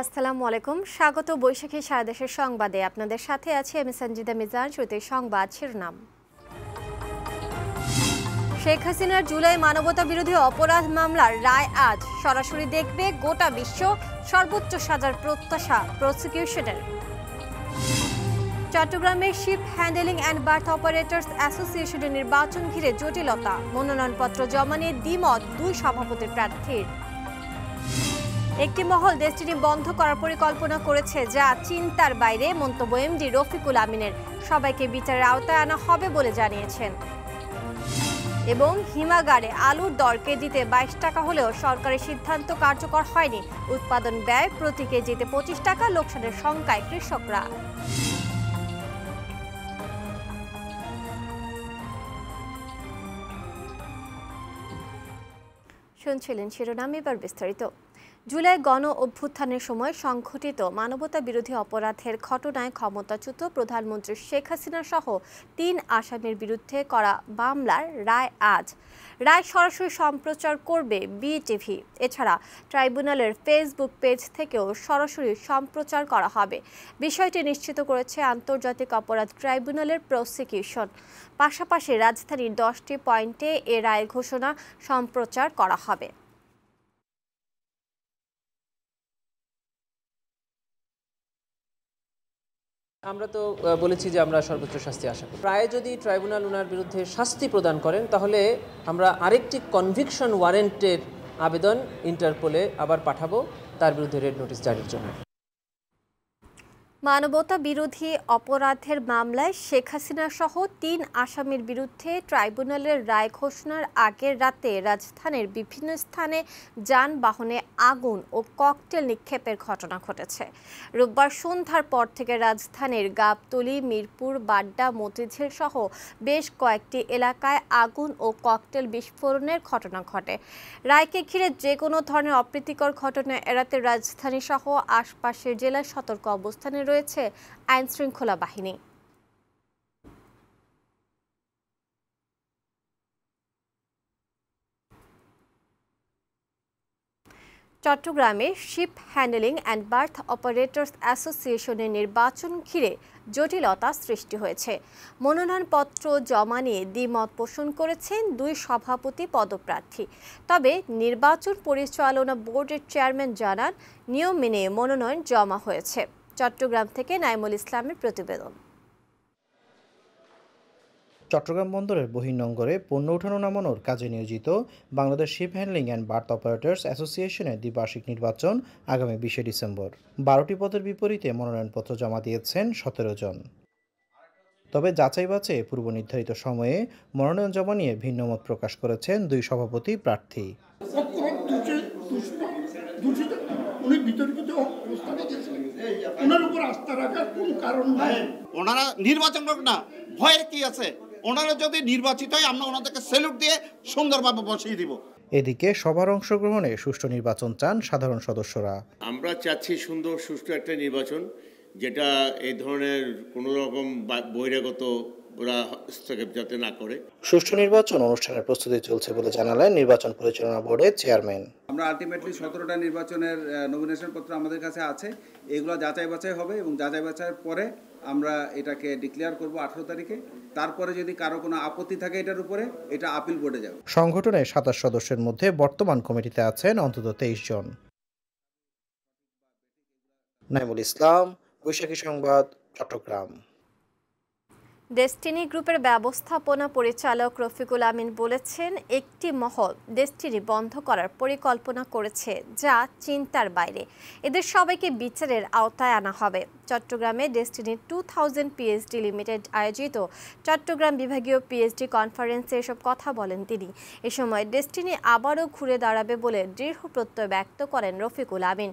আসসালামু আলাইকুম, স্বাগত বৈশাখী সারা দেশের সংবাদে। আপনাদের সাথে আছি আমি সঞ্জিদা মিজান। শুরুতে সংবাদ শিরোনাম। শেখ হাসিনার জুলাই মানবতা বিরোধী অপরাধ মামলার রায় আজ। সরাসরি দেখবে গোটা বিশ্ব, সর্বোচ্চ সাজার প্রত্যাশা প্রসিকিউশনের। চট্টগ্রামের ship handling and berth operators অ্যাসোসিয়েশনের নির্বাচন ঘিরে জটিলতা। মনোনয়নপত্র জমা নিয়ে দ্বিমত দুই সভাপতি প্রার্থীর। একটি মহল ডেস্টিনি বন্ধ করার পরিকল্পনা করেছে, যা চিন্তার বাইরে, মন্তব্য এমডি রফিকুল আমিনের। সবাইকে বিচারের আওতায় আনা হবে বলে জানিয়েছেন। এবং হিমাগারে আলুর দর কেজিতে 22 টাকা হলেও সরকারের সিদ্ধান্ত কার্যকর হয়নি। উৎপাদন ব্যয় প্রতি কেজিতে 25 টাকা, লোকসানের শঙ্কায় কৃষকরা। শুনছিলেন শিরোনাম, এবার বিস্তারিত। জুলাই গণ অভ্যুত্থানের সময় সংঘটিত মানবতা বিরোধী অপরাধের ঘটনায় ক্ষমতাচ্যুত প্রধানমন্ত্রী শেখ হাসিনা সহ 3 আসামির বিরুদ্ধে করা মামলার রায় আজ। রায় সরাসরি সম্প্রচার করবে বিটিভি। এছাড়া ট্রাইব্যুনালের ফেসবুক পেজ থেকেও সরাসরি সম্প্রচার করা হবে। বিষয়টি নিশ্চিত করেছে আন্তর্জাতিক অপরাধ ট্রাইব্যুনালের প্রসিকিউশন। পাশাপাশি রাজধানীর 10টি পয়েন্টে এ রায় ঘোষণা সম্প্রচার করা হবে। আমরা তো বলেছি যে আমরা সর্বোচ্চ শাস্তি আশা করি। প্রায় যদি ট্রাইব্যুনাল ওনার বিরুদ্ধে শাস্তি প্রদান করেন, তাহলে আমরা আরেকটি কনভিকশন ওয়ারেন্টের আবেদন ইন্টারপোলে আবার পাঠাবো তার বিরুদ্ধে রেড নোটিশ জারির জন্য। মানবতা বিরোধী অপরাধের মামলায় শেখ হাসিনা সহ 3 আসামির বিরুদ্ধে ট্রাইব্যুনালের রায় ঘোষণার আগের রাতে রাজধানীর বিভিন্ন স্থানে যানবাহনে আগুন ও ককটেল নিক্ষেপের ঘটনা ঘটেছে। রোববার সন্ধ্যার পর থেকে রাজধানীর গাবতলী, মিরপুর, বাড্ডা, মতিঝিল সহ বেশ কয়েকটি এলাকায় আগুন ও ককটেল বিস্ফোরণের ঘটনা ঘটে। রায়কে ঘিরে যে কোনো ধরনের অপ্রীতিকর ঘটনা এড়াতে রাজধানী সহ আশপাশের জেলায় সতর্ক অবস্থানে রয়েছে আইন শৃঙ্খলা বাহিনী। চট্টগ্রামে ship handling and berth operators অ্যাসোসিয়েশনের নির্বাচন ঘিরে জটিলতা সৃষ্টি হয়েছে। মনোনয়নপত্র জমা নিয়ে দ্বিমত পোষণ করেছেন দুই সভাপতি পদপ্রার্থী। তবে নির্বাচন পরিচালনা বোর্ডের চেয়ারম্যান জানান, নিয়ম মেনে মনোনয়ন জমা হয়েছে। চট্টগ্রাম থেকে নাইমুল ইসলামের প্রতিবেদন। চট্টগ্রাম বন্দরের বহির্নোঙরে পণ্য ওঠানো নামানোর কাজে নিয়োজিত Bangladesh ship handling and berth operators অ্যাসোসিয়েশনের দ্বিবার্ষিক নির্বাচন আগামী 20 ডিসেম্বর। 12টি পদের বিপরীতে মনোনয়নপত্র জমা দিয়েছেন 17 জন। তবে যাচাই বাছাই পূর্ব নির্ধারিত সময়ে মনোনয়ন জমা নিয়ে ভিন্নমত প্রকাশ করেছেন দুই সভাপতি প্রার্থী। ওনারা নির্বাচন করুক না, ভয়ের কি আছে? ওনারা যদি নির্বাচিত হয়, আমরা ওনাদেরকে স্যালুট দিয়ে সুন্দরভাবে বসিয়ে দিব। এদিকে সবার অংশগ্রহণে সুষ্ঠু নির্বাচন চান সাধারণ সদস্যরা। আমরা চাচ্ছি সুন্দর সুষ্ঠু একটা নির্বাচন, যেটা এই ধরনের কোনো রকম বহিরাগত ওরা হস্তক্ষেপ যাতে না করে। সুষ্ঠু নির্বাচন অনুষ্ঠানের প্রস্তুতি চলছে বলে জানালেন নির্বাচন পরিচালনা বোর্ডের চেয়ারম্যান। আমরা আলটিমেটলি 17টা নির্বাচনের নমিনেশন পত্র আমাদের কাছে আছে, এগুলো যাচাই বাছাই হবে এবং যাচাই বাছাইয়ের পরে আমরা এটাকে ডিক্লেয়ার করব 18 তারিখে। তারপরে যদি কারো কোনো আপত্তি থাকে এটার উপরে, এটা আপিল বোর্ডে যাবে। সংগঠনের 27 সদস্যের মধ্যে বর্তমান কমিটিতে আছেন অন্তত 23 জন। নাইমুল ইসলাম, বৈশাখী সংবাদ, চট্টগ্রাম। ডেস্টিনি গ্রুপের ব্যবস্থাপনা পরিচালক রফিকুল আমিন বলেছেন, একটি মহল ডেস্টিনি বন্ধ করার পরিকল্পনা করেছে, যা চিন্তার বাইরে। এদের সবাইকে বিচারের আওতায় আনা হবে। চট্টগ্রামে ডেস্টিনি 2000 পিএইচডি লিমিটেড আয়োজিত চট্টগ্রাম বিভাগীয় পিএইচডি কনফারেন্সে এসব কথা বলেন তিনি। এ সময় ডেস্টিনি আবারও ঘুরে দাঁড়াবে বলে দৃঢ় প্রত্যয় ব্যক্ত করেন রফিকুল আমিন।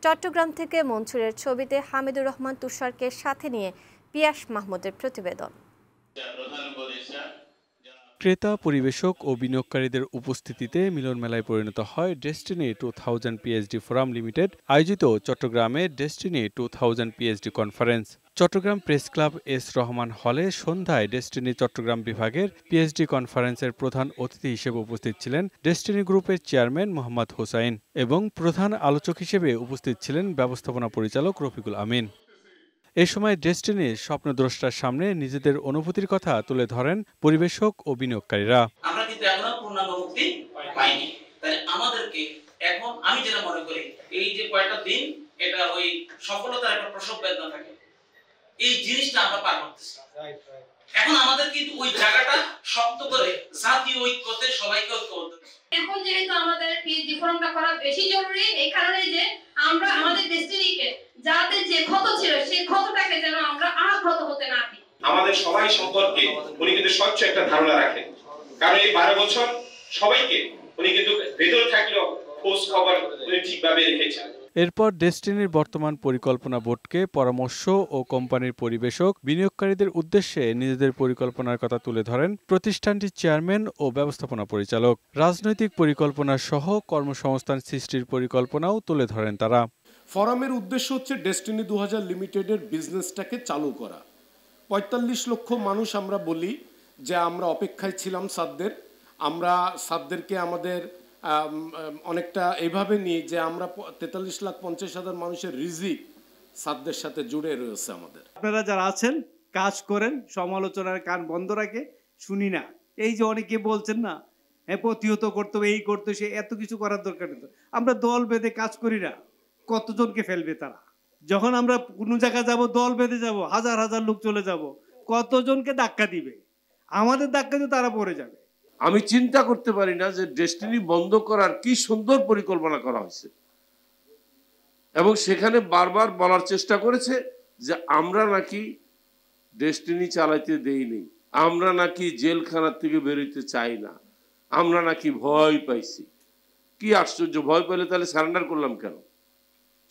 চট্টগ্রাম থেকে মনসুরের ছবিতে হামিদুর রহমান তুষারকে সাথে নিয়ে পিয়াস মাহমুদের প্রতিবেদন। ক্রেতা, পরিবেশক ও বিনিয়োগকারীদের উপস্থিতিতে মিলন মেলায় পরিণত হয় ডেস্টিনি 2000 পিএইচডি ফোরাম লিমিটেড আয়োজিত চট্টগ্রামে destiny 2000 PhD conference. Chittagong press club S Rahman হলে সন্ধ্যায় ডেস্টিনি চট্টগ্রাম বিভাগের পিএইচডি কনফারেন্সের প্রধান অতিথি হিসেবে উপস্থিত ছিলেন ডেস্টিনি গ্রুপের চেয়ারম্যান মোহাম্মদ হোসাইন এবং প্রধান আলোচক হিসেবে উপস্থিত ছিলেন ব্যবস্থাপনা পরিচালক রফিকুল আমিন। এ সময় ডেস্টিনির স্বপ্নদ্রষ্টার সামনে নিজেদের অনুভূতির কথা তুলে ধরেন পরিবেশক ও বিনিয়োগকারীরা। আমরা কিন্তু এখনো পূর্ণাঙ্গ মুক্তি পাইনি, তাই আমাদেরকে এখন আমি যেটা মনে করি এই যে কয়েকটা দিন এটা ওই সফলতার একটা প্রসব বেদনা থাকে, এই জিনিসটা আমরা পার করতেছি। এখন আমাদের কিন্তু ওই জায়গাটা শক্ত করে জাতীয় ঐক্যতে সবাইকে ঐক্যবদ্ধ। এখন যেহেতু আমাদের পিএইচডি ফোরামটা করা বেশি জরুরি, এই কারণে যে আমরা আমাদের ডেস্টিনিকে যাতে যে ক্ষত ছিল সেই ক্ষতটাকে যেন আমরা আর ক্ষত হতে না দিই। আমাদের সবাই সম্পর্কে উনি কিন্তু স্বচ্ছ একটা ধারণা রাখেন, কারণ এই 12 বছর সবাইকে উনি কিন্তু ভেতরে থাকলেও খোঁজ খবর উনি ঠিকভাবে রেখেছেন। এরপর ডেস্টিনির বর্তমান পরিকল্পনা বোর্ডকে পরামর্শ ও কোম্পানির পরিবেশক বিনিয়োগকারীদের উদ্দেশ্যে নিজেদের পরিকল্পনার কথা তুলে ধরেন প্রতিষ্ঠানটির চেয়ারম্যান ও ব্যবস্থাপনা পরিচালক। রাজনৈতিক পরিকল্পনা সহ কর্মসংস্থান সৃষ্টির পরিকল্পনাও তুলে ধরেন তারা। ফোরামের উদ্দেশ্য হচ্ছে ডেস্টিনি 2000 লিমিটেডের বিজনেসটাকে চালু করা। 45 লক্ষ মানুষ আমরা বলি যে আমরা অপেক্ষায় ছিলাম সাদদের, আমরা সাদদেরকে আমাদের অনেকটা এইভাবে নিই যে আমরা 43,50,000 মানুষের রিজিক সাদদের সাথে জুড়ে রয়েছে আমাদের। আপনারা যারা আছেন কাজ করেন, সমালোচনার কান বন্ধ রাখে শুনি না। এই যে অনেকে বলছেন না প্রতিহত করতে হবে, এই করতে, সে এত কিছু করার দরকার নেই। আমরা দল বেঁধে কাজ করি না, কতজনকে ফেলবে তারা? যখন আমরা কোনো জায়গায় যাব দল বেঁধে যাব, হাজার হাজার লোক চলে যাব, কতজনকে ধাক্কা দিবে? আমাদের ধাক্কা দিয়ে তারা পড়ে যাবে। আমি চিন্তা করতে পারি না যে ডেস্টিনি বন্ধ করার কি সুন্দর পরিকল্পনা করা হয়েছে, এবং সেখানে বারবার বলার চেষ্টা করেছে যে আমরা নাকি ডেস্টিনি চালাইতে দেইনি, আমরা নাকি জেলখানার থেকে বেরোতে চাই না, আমরা নাকি ভয় পাইছি। কি আশ্চর্য! ভয় পেলে তাহলে সারেন্ডার করলাম কেন?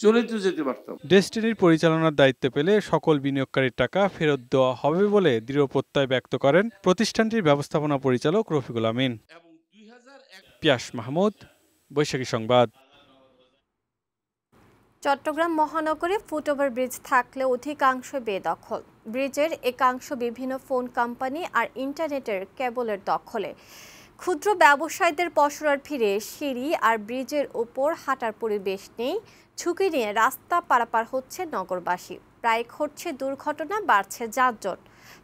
চলে তো যেতে পারতাম। ডেস্টিনির পরিচালনার দায়িত্ব পেলে সকল বিনিয়োগকারীর টাকা ফেরত দেওয়া হবে বলে দৃঢ় প্রত্যয় ব্যক্ত করেন প্রতিষ্ঠানটির ব্যবস্থাপনা পরিচালক রফিকুল আমিন। পিয়াস মাহমুদ, বৈশাখী সংবাদ। চট্টগ্রাম মহানগরে ফুটওভার ব্রিজ থাকলেও অধিকাংশ বেদখল। ব্রিজের একাংশ বিভিন্ন ফোন কোম্পানি আর ইন্টারনেটের কেবলের দখলে। ক্ষুদ্র ব্যবসায়ীদের পসরার ফিরে সিঁড়ি আর ব্রিজের ওপর হাঁটার পরিবেশ নেই। ঝুঁকি নিয়ে রাস্তা পারাপার হচ্ছে নগরবাসী। প্রায় ঘটছে দুর্ঘটনা, বাড়ছে যানজট।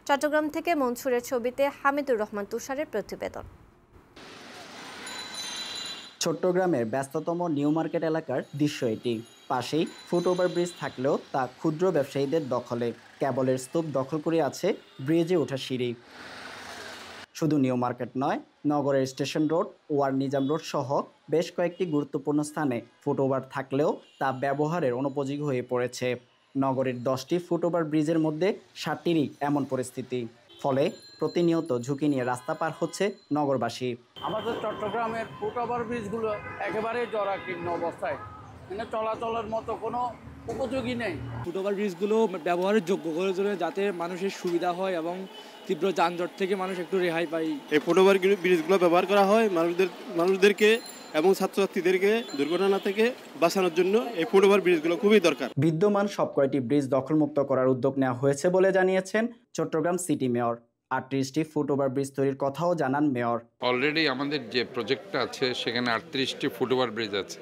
চট্টগ্রাম থেকে মনসুরের ছবিতে হামিদুর রহমান তুষারের প্রতিবেদন। চট্টগ্রামের ব্যস্ততম নিউ মার্কেট এলাকার দৃশ্য এটি। পাশেই ফুটওভার ব্রিজ থাকলেও তা ক্ষুদ্র ব্যবসায়ীদের দখলে। কেবলের স্তূপ দখল করে আছে ব্রিজে ওঠা সিঁড়ি। শুধু নিউ মার্কেট নয়, নগরের station road, O R Nizam road সহ বেশ কয়েকটি গুরুত্বপূর্ণ স্থানে ফুটওভার থাকলেও তা ব্যবহারের অনুপযোগী হয়ে পড়েছে। নগরের 10টি ফুটওভার ব্রিজের মধ্যে 7টিরই এমন পরিস্থিতি। ফলে প্রতিনিয়ত ঝুঁকি নিয়ে রাস্তা পার হচ্ছে নগরবাসী। আমাদের চট্টগ্রামের ফুটওভার ব্রিজগুলো একেবারে জরাকীর্ণ অবস্থায়, মানে চলাচলের মতো কোনো উপযোগী নেই। ফুটওভার ব্রিজগুলো ব্যবহারের যোগ্য করে তোলে যাতে মানুষের সুবিধা হয় এবং তীব্র যানজট থেকে মানুষ একটু রেহাই পায়। এই ফুটওভার ব্রিজগুলো ব্যবহার করা হয় মানুষদেরকে এবং ছাত্রছাত্রীদেরকে দুর্ঘটনা থেকে বাঁচানোর জন্য এই ফুটওভার ব্রিজগুলো খুবই দরকার। বিদ্যমান সব কয়টি ব্রিজ দখলমুক্ত করার উদ্যোগ নেওয়া হয়েছে বলে জানিয়েছেন চট্টগ্রাম সিটি মেয়র। 38টি ফুটওভার ব্রিজ তৈরির কথাও জানান মেয়র। অলরেডি আমাদের যে প্রজেক্টটা আছে সেখানে 38টি ফুটওভার ব্রিজ আছে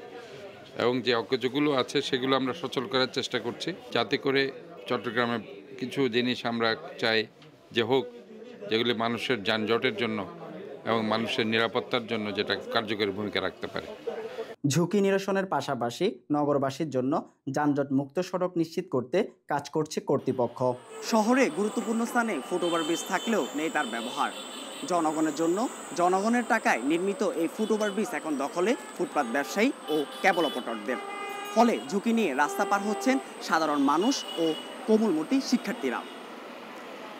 এবং যে অকেজগুলো আছে সেগুলো আমরা সচল করার চেষ্টা করছি, যাতে করে চট্টগ্রামে কিছু জিনিস আমরা চাই যে হোক, যেগুলি মানুষের যানজটের জন্য এবং মানুষের নিরাপত্তার জন্য যেটা কার্যকরী ভূমিকা রাখতে পারে। ঝুঁকি নিরসনের পাশাপাশি নগরবাসীর জন্য যানজট মুক্ত সড়ক নিশ্চিত করতে কাজ করছে কর্তৃপক্ষ। শহরে গুরুত্বপূর্ণ স্থানে ফুটওভার ব্রিজ থাকলেও নেই তার ব্যবহার। জনগণের জন্য জনগণের টাকায় নির্মিত এই ফুটওভার ব্রিজ এখন দখলে ফুটপাত ব্যবসায়ী ও কেবল অপারেটরদের। ফলে ঝুঁকি নিয়ে রাস্তা পার হচ্ছেন সাধারণ মানুষ ও কোমলমতি শিক্ষার্থীরা।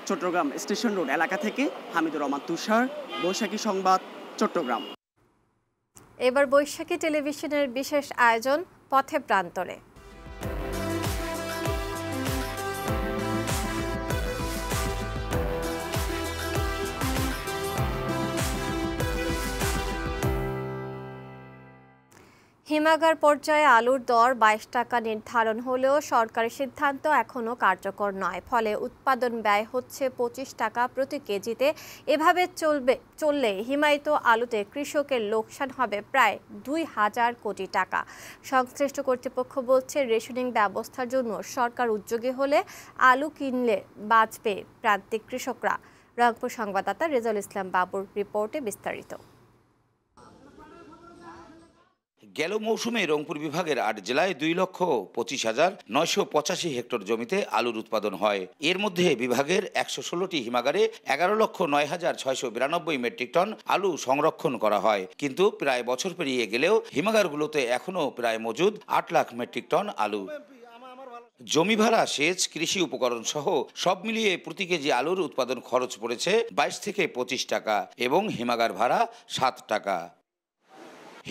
চট্টগ্রাম স্টেশন রোড এলাকা থেকে হামিদুর রহমান তুষার, বৈশাখী সংবাদ, চট্টগ্রাম। এবার বৈশাখী টেলিভিশনের বিশেষ আয়োজন পথে প্রান্তরে। হিমাগার পর্যায়ে আলুর দর 22 টাকা নির্ধারণ হলেও সরকারি সিদ্ধান্ত এখনও কার্যকর নয়। ফলে উৎপাদন ব্যয় হচ্ছে 25 টাকা প্রতি কেজিতে। এভাবে চললে হিমায়িত আলুতে কৃষকের লোকসান হবে প্রায় 2000 কোটি টাকা। সংশ্লিষ্ট কর্তৃপক্ষ বলছে, রেশনিং ব্যবস্থার জন্য সরকার উদ্যোগী হলে আলু কিনলে বাঁচবে প্রান্তিক কৃষকরা। রংপুর সংবাদদাতা রেজাউল ইসলাম বাবুর রিপোর্টে বিস্তারিত। গেল মৌসুমে রংপুর বিভাগের 8 জেলায় 2,25,985 হেক্টর জমিতে আলুর উৎপাদন হয়। এর মধ্যে বিভাগের 116টি হিমাগারে 11,09,692 মেট্রিক টন আলু সংরক্ষণ করা হয়। কিন্তু প্রায় বছর পেরিয়ে গেলেও হিমাগারগুলোতে এখনও প্রায় মজুদ 8 লাখ মেট্রিক টন আলু। জমি ভাড়া, সেচ, কৃষি উপকরণ সহ সব মিলিয়ে প্রতি কেজি আলুর উৎপাদন খরচ পড়েছে 22 থেকে 25 টাকা এবং হিমাগার ভাড়া 7 টাকা।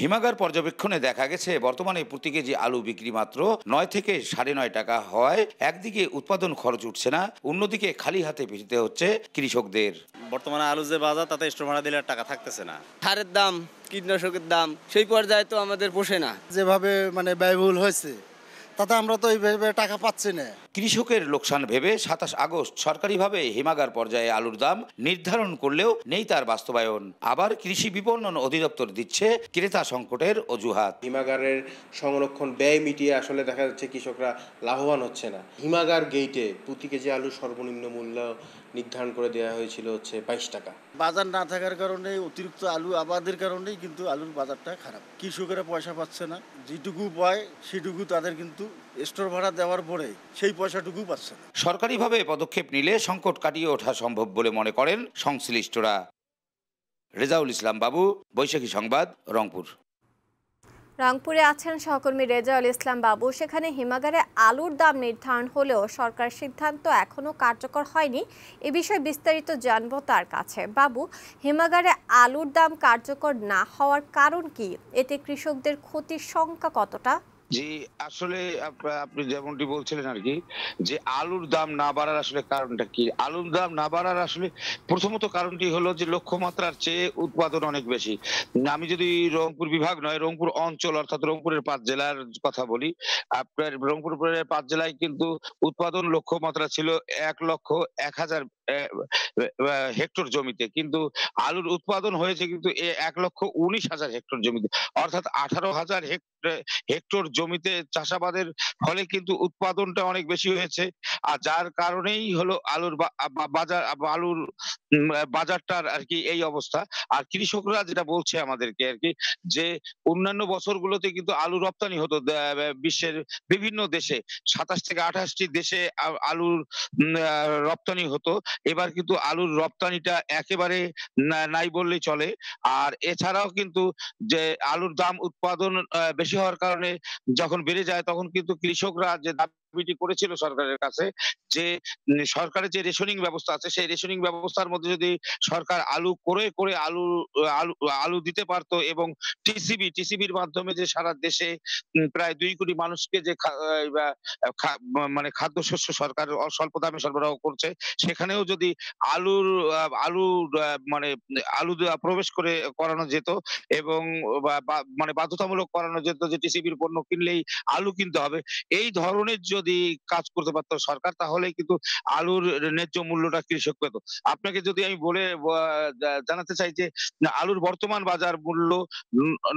হিমাগার পর্যবেক্ষণে দেখা গেছে, বর্তমানে প্রতি কেজি আলু বিক্রি মাত্র 9 থেকে 9.5 টাকা হওয়ায় একদিকে উৎপাদন খরচ উঠছে না, অন্যদিকে খালি হাতে ফিরতে হচ্ছে কৃষকদের। বর্তমানে আলু যে বাজার, তাতে স্টোর ভাড়া দিলে টাকা থাকতেছে না। সারের দাম, কীটনাশকের দাম সেই পর্যায়ে তো আমাদের পোষে না। যেভাবে ব্যয়বহুল হয়েছে, তাতে আমরা তো এইভাবে টাকা পাচ্ছি না। কৃষকের লোকসান ভেবে 27 আগস্ট সরকারিভাবে হিমাগার পর্যায়ে আলুর দাম নির্ধারণ করলেও নেই তার বাস্তবায়ন। আবার কৃষি বিপণন অধিদপ্তর দিচ্ছে ক্রেতা সংকটের অজুহাত। হিমাগারের সংরক্ষণ ব্যয় মিটিয়ে আসলে দেখা যাচ্ছে কৃষকরা লাভবান হচ্ছে না। হিমাগার গেইটে প্রতি কেজি আলু সর্বনিম্ন মূল্য নির্ধারণ করে দেওয়া হয়েছিল 22 টাকা। বাজার না থাকার কারণে, অতিরিক্ত আলু আবাদের কারণেই কিন্তু আলুর বাজারটা খারাপ। কৃষকেরা পয়সা পাচ্ছে না, যেটুকু পায় সেটুকু তাদের কিন্তু স্টোর ভাড়া দেওয়ার পরে সেই পয়সাটুকু পাচ্ছে না। সরকারিভাবে পদক্ষেপ নিলে সংকট কাটিয়ে ওঠা সম্ভব বলে মনে করেন সংশ্লিষ্টরা। রেজাউল ইসলাম বাবু, বৈশাখী সংবাদ, রংপুর। রংপুরে আছেন সহকর্মী রেজাউল ইসলাম বাবু। সেখানে হিমাগারে আলুর দাম নির্ধারণ হলেও সরকার সিদ্ধান্ত এখনও কার্যকর হয়নি। এ বিষয়ে বিস্তারিত জানবো তার কাছে। বাবু, হিমাগারে আলুর দাম কার্যকর না হওয়ার কারণ কি? এতে কৃষকদের ক্ষতির সংখ্যা কতটা? জি, আসলে আপনি যেমনটি বলছিলেন আর কি, যে আলুর দাম না বাড়ার আসলে কারণটা কি? আলুর দাম না বাড়ার আসলে প্রথমত কারণটি হলো যে লক্ষ্যমাত্রার চেয়ে উৎপাদন অনেক বেশি। আমি যদি রংপুর বিভাগ নয়, রংপুর অঞ্চল অর্থাৎ রংপুরের 5 জেলার কথা বলি, আপনার রংপুরের 5 জেলায় কিন্তু উৎপাদন লক্ষ্যমাত্রা ছিল 1,01,000 হেক্টর জমিতে, কিন্তু আলুর উৎপাদন হয়েছে কিন্তু 1,19,000 হেক্টর জমিতে, অর্থাৎ 18,000 হেক্টর জমিতে চাষাবাদের ফলে কিন্তু উৎপাদনটা অনেক বেশি হয়েছে। আর যার কারণেই হলো আলুর বাজারটার আর কি এই অবস্থা। আর কৃষকরা যেটা বলছে আমাদেরকে আর কি, যে অন্যান্য বছরগুলোতে কিন্তু আলু রপ্তানি হতো বিশ্বের বিভিন্ন দেশে, 27 থেকে 28টি দেশে আলুর রপ্তানি হতো। এবার কিন্তু আলুর রপ্তানিটা একেবারে নাই বললেই চলে। আর এছাড়াও কিন্তু যে আলুর দাম উৎপাদন বেশি হওয়ার কারণে যখন বেড়ে যায়, তখন কিন্তু কৃষকরা যে দাবিটি করেছিল সরকারের কাছে, যে সরকারের যে রেশনিং ব্যবস্থা আছে, সেই রেশনিং ব্যবস্থার মধ্যে যদি সরকার আলু করে আলু দিতে পারতো, এবং টিসিবির মাধ্যমে যে সারা দেশে প্রায় 2 কোটি মানুষকে যে খাদ্যশস্য সরকার স্বল্প দামে সরবরাহ করছে, সেখানেও যদি আলু প্রবেশ করানো যেত এবং বাধ্যতামূলক করানো যেত যে টিসিবির পণ্য কিনলেই আলু কিনতে হবে, এই ধরনের যদি কাজ করতে পারতো সরকার, তাহলে কিন্তু আলুর ন্যায্য মূল্যটা কৃষক পেত। আপনাকে যদি আমি বলে জানাতে চাই যে আলুর বর্তমান বাজার মূল্য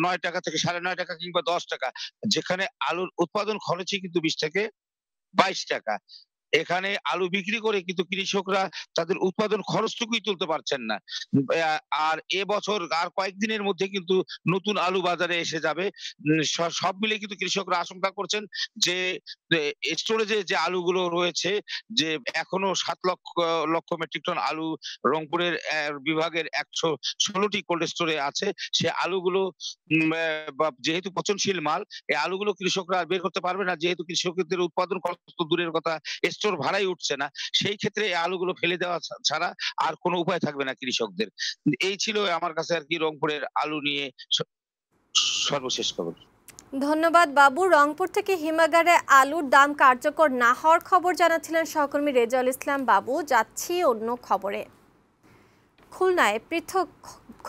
9 টাকা থেকে 9.5 টাকা কিংবা 10 টাকা, যেখানে আলুর উৎপাদন খরচই কিন্তু 20 থেকে 22 টাকা। এখানে আলু বিক্রি করে কিন্তু কৃষকরা তাদের উৎপাদন খরচটুকুই তুলতে পারছেন না। আর এবছর আর কয়েকদিনের মধ্যে কিন্তু নতুন আলু বাজারে এসে যাবে। সব মিলে কিন্তু কৃষকরা আশঙ্কা করছেন যে স্টোরেজে যে আলুগুলো রয়েছে, যে এখনো 7 লক্ষ মেট্রিক টন আলু রংপুরের বিভাগের 116টি কোল্ড স্টোরে আছে, সে আলুগুলো যেহেতু পচনশীল মাল, এই আলুগুলো কৃষকরা বের করতে পারবে না, যেহেতু কৃষকদের উৎপাদন খরচ তো দূরের কথা, স্টোর ভাড়াই উঠছে না। সেই ক্ষেত্রে আলুগুলো ফেলে দেওয়া ছাড়া আর কোনো উপায় থাকবে না কৃষকদের। এই ছিল আমার কাছে আর কি রংপুরের আলু নিয়ে সর্বশেষ খবর। ধন্যবাদ বাবু। রংপুর থেকে হিমাগারে আলুর দাম কার্যকর না হওয়ার খবর জানাচ্ছিলেন সহকর্মী রেজাউল ইসলাম বাবু। যাচ্ছি অন্য খবরে। খুলনায় পৃথক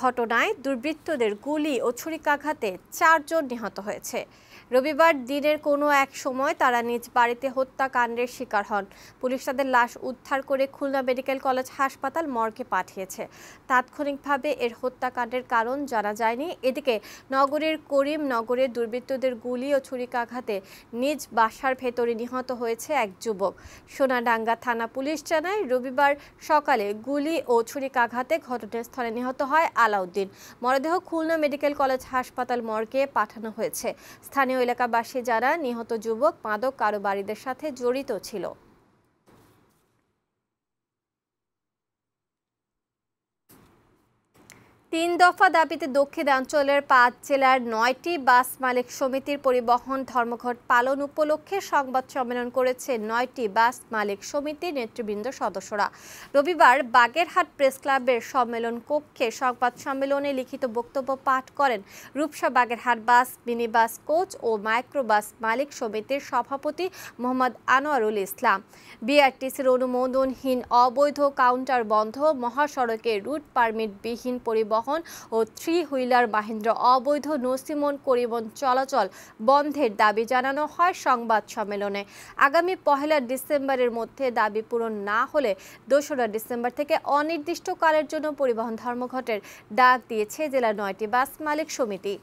ঘটনায় দুর্বৃত্তদের গুলি ও ছুরিকাঘাতে 4 জন নিহত হয়েছে। রবিবার দিনের কোনো এক সময় তারা নিজ বাড়িতে হত্যাকাণ্ডের শিকার হন। পুলিশ তাদের লাশ উদ্ধার করে খুলনা মেডিকেল কলেজ হাসপাতাল মর্গে পাঠিয়েছে। তাৎক্ষণিকভাবে এর হত্যাকাণ্ডের কারণ জানা যায়নি। এদিকে নগরের করিমনগরে দুর্বৃত্তদের গুলি ও ছুরিকাঘাতে নিজ বাসার ভেতরে নিহত হয়েছে এক যুবক। সোনাডাঙ্গা থানা পুলিশ জানায়, রবিবার সকালে গুলি ও ছুরিকাঘাতে ঘটনাস্থলে নিহত হয় আলাউদ্দিন। মরদেহ খুলনা মেডিকেল কলেজ হাসপাতাল মর্গে পাঠানো হয়েছে। স্থানীয় এলাকাবাসী যারা নিহত যুবক মাদক কারবারিদের সাথে জড়িত ছিল। 3 দফা দাবিতে দক্ষিণাঞ্চলের 5 জেলার 9টি বাস মালিক সমিতির পরিবহন ধর্মঘট পালন উপলক্ষে সংবাদ সম্মেলন করেছে 9টি বাস মালিক সমিতির নেতৃবৃন্দ সদস্যরা। রবিবার বাগেরহাট প্রেস ক্লাবের সম্মেলন কক্ষে সংবাদ সম্মেলনে লিখিত বক্তব্য পাঠ করেন রূপসা বাগেরহাট বাস, মিনি বাস, কোচ ও মাইক্রোবাস মালিক সমিতির সভাপতি মোহাম্মদ আনোয়ারুল ইসলাম। বিআরটিসির অনুমোদনহীন অবৈধ কাউন্টার বন্ধ, মহাসড়কে রুট পারমিটবিহীন পরিবহন ও 3 হুইলার মাহিন্দ্র অবৈধ নসিমন করিমন চলাচল বন্ধের দাবি জানানো হয় সংবাদ সম্মেলনে। আগামী 1 ডিসেম্বরের মধ্যে দাবি পূরণ না হলে 2রা ডিসেম্বর থেকে অনির্দিষ্টকালের জন্য পরিবহন ধর্মঘটের ডাক দিয়েছে জেলার 9টি বাস মালিক সমিতি।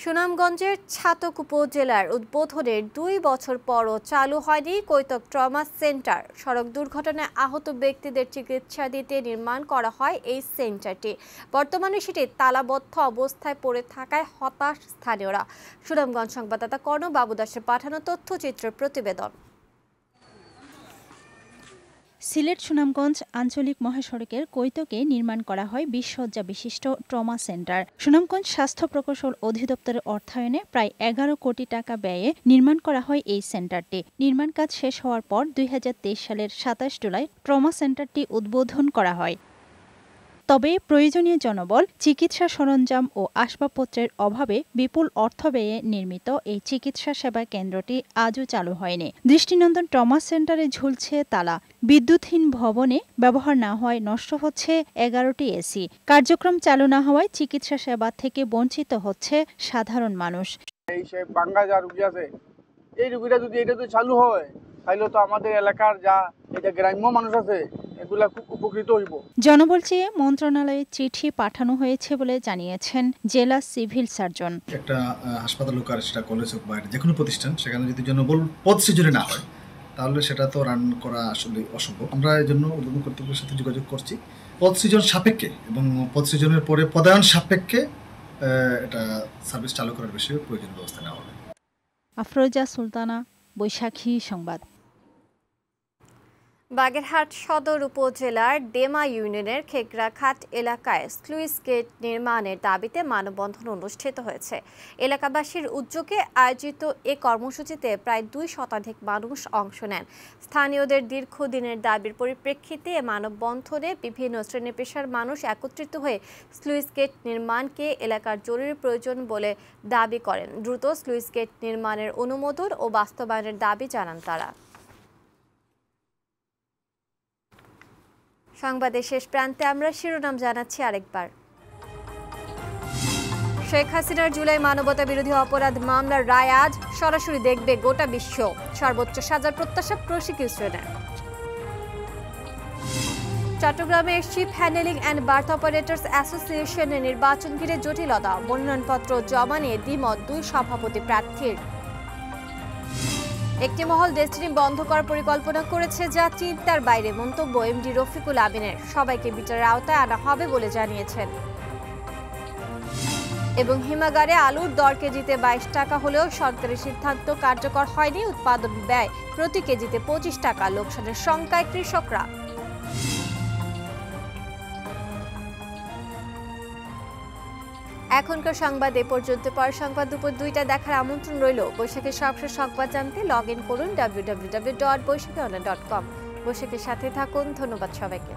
সুনামগঞ্জের ছাতক উপজেলার উদ্বোধনের 2 বছর পরও চালু হয়নি কৈতক ট্রমা সেন্টার। সড়ক দুর্ঘটনায় আহত ব্যক্তিদের চিকিৎসা দিতে নির্মাণ করা হয় এই সেন্টারটি। বর্তমানে সেটি তালাবদ্ধ অবস্থায় পড়ে থাকায় হতাশ স্থানীয়রা। সুনামগঞ্জ সংবাদদাতা কর্ণ বাবু দাসের পাঠানো তথ্যচিত্রের প্রতিবেদন। সিলেট সুনামগঞ্জ আঞ্চলিক মহাসড়কের কৈতকে নির্মাণ করা হয় 20 শয্যা বিশিষ্ট ট্রমা সেন্টার। সুনামগঞ্জ স্বাস্থ্য প্রকৌশল অধিদপ্তরের অর্থায়নে প্রায় 11 কোটি টাকা ব্যয়ে নির্মাণ করা হয় এই সেন্টারটি। নির্মাণ কাজ শেষ হওয়ার পর 2023 সালের 27 জুলাই ট্রমা সেন্টারটি উদ্বোধন করা হয়। তবে প্রয়োজনীয় জনবল, চিকিৎসা সরঞ্জাম ও আসবাবপত্রের অভাবে বিপুল অর্থ ব্যয়ে নির্মিত এই চিকিৎসা সেবা কেন্দ্রটি আজও চালু হয়নি। দৃষ্টিনন্দন ট্রমা সেন্টারে ঝুলছে তালা, বিদ্যুৎহীন ভবনে ব্যবহার না হওয়ায় নষ্ট হচ্ছে 11টি এসি। কার্যক্রম চালু না হওয়ায় চিকিৎসা সেবা থেকে বঞ্চিত হচ্ছে সাধারণ মানুষ। এই সে বাঙ্গা যা রুগী আছে, এই রুগীটা যদি এটা তো চালু হয় তাহলে তো আমাদের এলাকার যা এটা গ্রাম্য মানুষ আছে এগুলা খুব উপকৃত হইব। জনবল চেয়ে মন্ত্রণালয়ে চিঠি পাঠানো হয়েছে বলে জানিয়েছেন জেলা সিভিল সার্জন। একটা হাসপাতাল হোক আর সেটা কলেজ হোক বা যে কোনো প্রতিষ্ঠান, সেখানে যদি জনবল পদ সৃজনে না হয় তাহলে সেটা তো রান করা আসলে অসম্ভব। আমরা এই জন্য উদ্বোধন কর্তৃপক্ষের সাথে যোগাযোগ করছি পদ সৃজন সাপেক্ষে এবং পদ সৃজনের পরে পদায়ন সাপেক্ষে এটা সার্ভিস চালু করার বিষয়ে প্রয়োজনীয় ব্যবস্থা নেওয়া হবে। আফরোজা সুলতানা, বৈশাখী সংবাদ। বাগেরহাট সদর উপজেলার ডেমা ইউনিয়নের খেকরাঘাট এলাকায় স্লুইস গেট নির্মাণের দাবিতে মানববন্ধন অনুষ্ঠিত হয়েছে। এলাকাবাসীর উদ্যোগে আয়োজিত এ কর্মসূচিতে প্রায় 2 শতাধিক মানুষ অংশ নেন। স্থানীয়দের দীর্ঘদিনের দাবির পরিপ্রেক্ষিতে মানববন্ধনে বিভিন্ন শ্রেণী পেশার মানুষ একত্রিত হয়ে স্লুইস গেট নির্মাণকে এলাকার জরুরি প্রয়োজন বলে দাবি করেন। দ্রুত স্লুইস গেট নির্মাণের অনুমোদন ও বাস্তবায়নের দাবি জানান তারা। সংবাদের শেষ প্রান্তে আমরা শিরোনাম জানাচ্ছি আরেকবার। শেখ হাসিনার জুলাই মানবতা বিরোধী অপরাধ মামলার রায় আজ, সরাসরি দেখবে গোটা বিশ্ব। সর্বোচ্চ সাজার প্রত্যাশা প্রসিকিউশনের। চট্টগ্রামের ship handling and berth operators অ্যাসোসিয়েশনের নির্বাচন ঘিরে জটিলতা, মনোনয়নপত্র জমা নিয়ে দ্বিমত 2 সভাপতি প্রার্থীর। একটি মহল ডেস্টিনি বন্ধ করার পরিকল্পনা করেছে, যা চিন্তার বাইরে, মন্তব্য এমডি রফিকুল আমিনের। সবাইকে বিচারের আওতায় আনা হবে বলে জানিয়েছেন। এবং হিমাগারে আলুর দর কেজিতে 22 টাকা হলেও সরকারের সিদ্ধান্ত কার্যকর হয়নি। উৎপাদন ব্যয় প্রতি কেজিতে 25 টাকা, লোকসানের শঙ্কায় কৃষকরা। এখনকার সংবাদ এ পর্যন্ত। পরের সংবাদ দুপুর 2টায় দেখার আমন্ত্রণ রইল। বৈশাখের সবশেষ সংবাদ জানতে লগ ইন করুন www.boishakionline.com। বৈশাখের সাথে থাকুন। ধন্যবাদ সবাইকে।